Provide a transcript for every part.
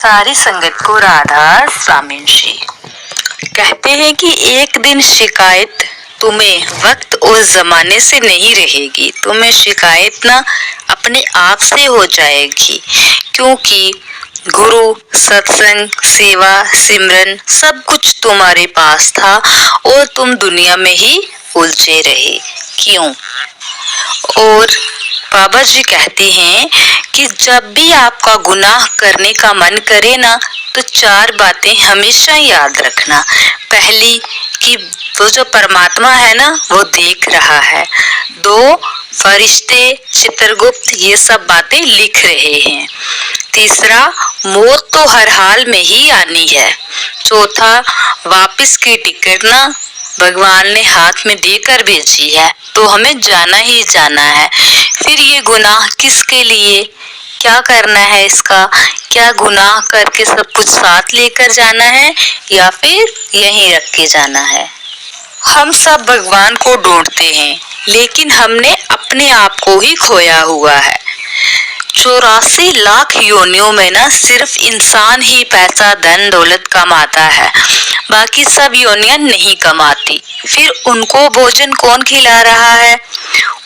सारी संगत को राधा स्वामी जी। कहते हैं कि एक दिन शिकायत तुम्हें वक्त और जमाने से नहीं रहेगी, तुम्हें शिकायत ना अपने आप से हो जाएगी, क्योंकि गुरु, सत्संग, सेवा, सिमरन सब कुछ तुम्हारे पास था और तुम दुनिया में ही उलझे रहे। क्यों? और बाबा जी कहते हैं कि जब भी आपका गुनाह करने का मन करे ना, तो 4 बातें हमेशा याद रखना। पहली कि वो जो परमात्मा है ना, वो देख रहा है। 2, फरिश्ते, चित्रगुप्त ये सब बातें लिख रहे हैं। तीसरा, मौत तो हर हाल में ही आनी है। चौथा, वापस की टिकट ना भगवान ने हाथ में देकर भेजी है, तो हमें जाना ही जाना है। फिर ये गुनाह किसके लिए, क्या करना है इसका, क्या गुनाह करके सब कुछ साथ लेकर जाना है या फिर यहीं रख के जाना है। हम सब भगवान को ढूंढते हैं, लेकिन हमने अपने आप को ही खोया हुआ है। 84 लाख योनियों में ना सिर्फ इंसान ही पैसा धन दौलत कमाता है, बाकी सब योनियां नहीं कमाती। फिर उनको भोजन कौन खिला रहा है,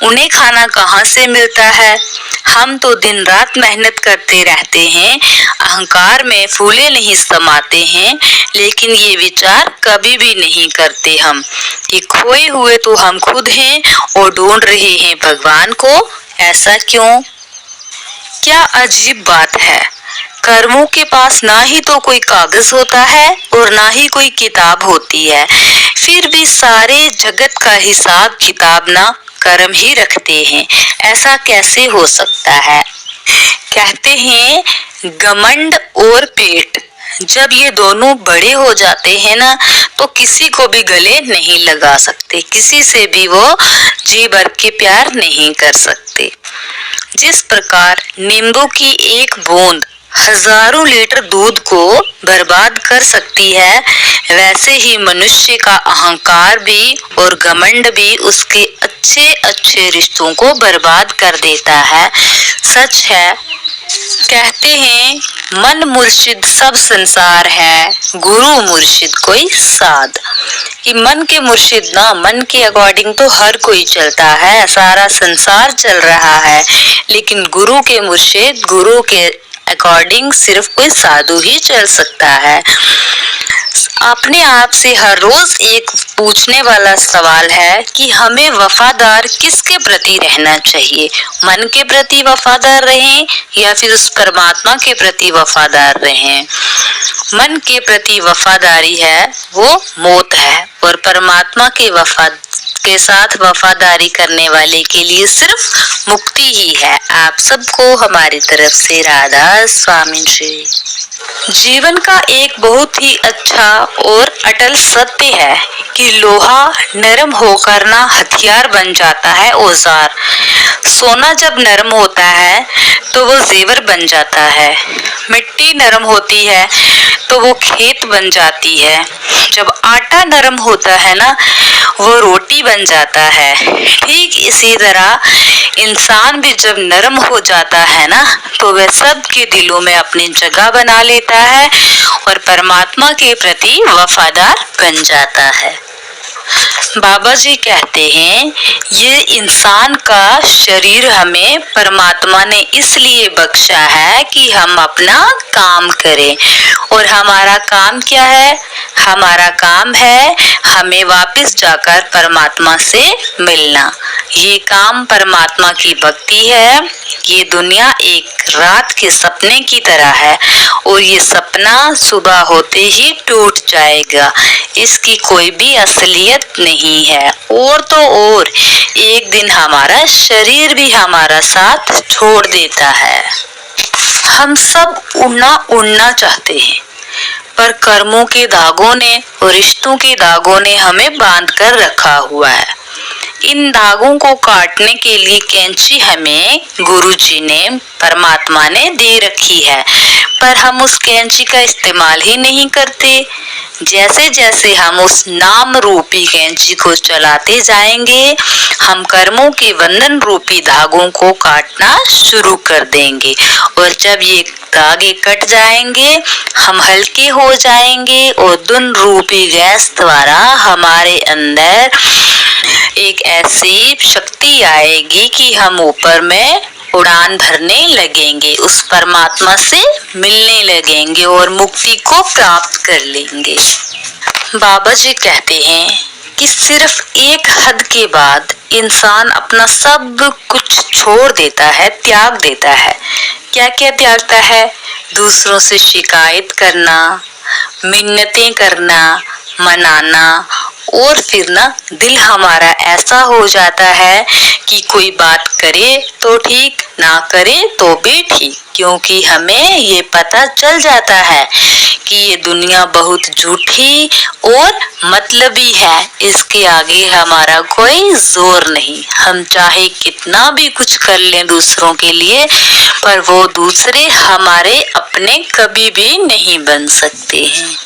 उन्हें खाना कहाँ से मिलता है। हम तो दिन रात मेहनत करते रहते हैं, अहंकार में फूले नहीं समाते हैं, लेकिन ये विचार कभी भी नहीं करते हम कि खोए हुए तो हम खुद हैं और ढूंढ रहे हैं भगवान को। ऐसा क्यों? क्या अजीब बात है, कर्मों के पास ना ही तो कोई कागज होता है और ना ही कोई किताब होती है, फिर भी सारे जगत का हिसाब किताब ना कर्म ही रखते हैं। ऐसा कैसे हो सकता है? कहते हैं घमंड और पेट, जब ये दोनों बड़े हो जाते हैं ना, तो किसी को भी गले नहीं लगा सकते, किसी से भी वो जी भर के प्यार नहीं कर सकते। जिस प्रकार नींबू की एक बूंद हजारों लीटर दूध को बर्बाद कर सकती है, वैसे ही मनुष्य का अहंकार भी और घमंड भी उसके अच्छे अच्छे रिश्तों को बर्बाद कर देता है। सच है, कहते हैं मन मुर्शिद सब संसार है, गुरु मुर्शिद कोई साध। कि मन के मुर्शिद ना, मन के अकॉर्डिंग तो हर कोई चलता है, सारा संसार चल रहा है, लेकिन गुरु के मुर्शिद, गुरु के अकॉर्डिंग सिर्फ कोई साधु ही चल सकता है। अपने आप से हर रोज एक पूछने वाला सवाल है कि हमें वफादार किसके प्रति रहना चाहिए, मन के प्रति वफादार रहें या फिर उस परमात्मा के प्रति वफादार रहें। मन के प्रति वफादारी है वो मौत है, और परमात्मा के साथ वफादारी करने वाले के लिए सिर्फ मुक्ति ही है। आप सबको हमारी तरफ से राधा स्वामी जी। जीवन का एक बहुत ही अच्छा और अटल सत्य है कि लोहा नरम होकर ना हथियार बन जाता है, औजार। सोना जब नरम होता है तो वो जेवर बन जाता है, मिट्टी नरम होती है तो वो खेत बन जाती है, जब आटा नरम होता है ना वो रोटी बन जाता है। ठीक इसी तरह इंसान भी जब नरम हो जाता है ना, तो वह सबके दिलों में अपनी जगह बना लेता है और परमात्मा के प्रति वफादार बन जाता है। बाबा जी कहते हैं ये इंसान का शरीर हमें परमात्मा ने इसलिए बख्शा है कि हम अपना काम करें, और हमारा काम क्या है? हमारा काम है हमें वापस जाकर परमात्मा से मिलना। ये काम परमात्मा की भक्ति है। ये दुनिया एक रात के सपने की तरह है, और ये सपना सुबह होते ही टूट जाएगा, इसकी कोई भी असलियत नहीं है। और तो और एक दिन हमारा शरीर भी हमारा साथ छोड़ देता है। हम सब उड़ना चाहते हैं, पर कर्मों के धागों ने और रिश्तों के धागों ने हमें बांध कर रखा हुआ है। इन धागों को काटने के लिए कैंची हमें गुरुजी ने, परमात्मा ने दे रखी है, पर हम उस कैंची का इस्तेमाल ही नहीं करते। जैसे जैसे हम उस नाम रूपी कैंची को चलाते जाएंगे, हम कर्मों के बंधन रूपी धागों को काटना शुरू कर देंगे, और जब ये धागे कट जाएंगे, हम हल्के हो जाएंगे और धुन रूपी गैस द्वारा हमारे अंदर एक ऐसी शक्ति आएगी कि हम ऊपर में उड़ान भरने लगेंगे, उस परमात्मा से मिलने लगेंगे और मुक्ति को प्राप्त कर लेंगे। बाबा जी कहते हैं कि सिर्फ एक हद के बाद इंसान अपना सब कुछ छोड़ देता है, त्याग देता है। क्या क्या त्यागता है? दूसरों से शिकायत करना, मिन्नतें करना, मनाना, और फिर ना दिल हमारा ऐसा हो जाता है कि कोई बात करे तो ठीक, ना करे तो भी ठीक, क्योंकि हमें ये पता चल जाता है कि ये दुनिया बहुत झूठी और मतलबी है। इसके आगे हमारा कोई जोर नहीं। हम चाहे कितना भी कुछ कर लें दूसरों के लिए, पर वो दूसरे हमारे अपने कभी भी नहीं बन सकते हैं।